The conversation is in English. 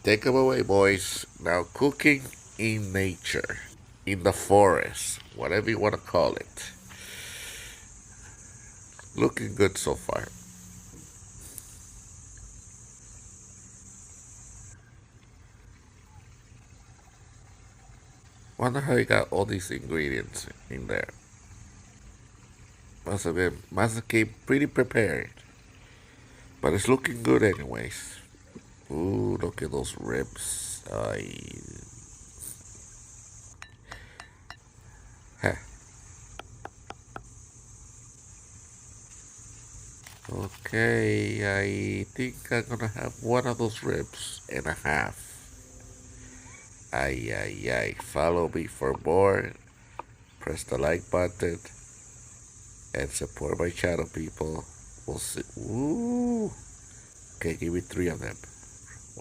Take them away, boys. Now, cooking in nature, in the forest, whatever you want to call it. Looking good so far. Wonder how you got all these ingredients in there. Must have came pretty prepared. But it's looking good anyways. Ooh, look at those ribs. Huh. Okay, I think I'm gonna have one of those ribs and a half. Ay, ay, ay. Follow me for more. Press the like button and support my channel, people. We'll see. Ooh. Okay, give me three of them.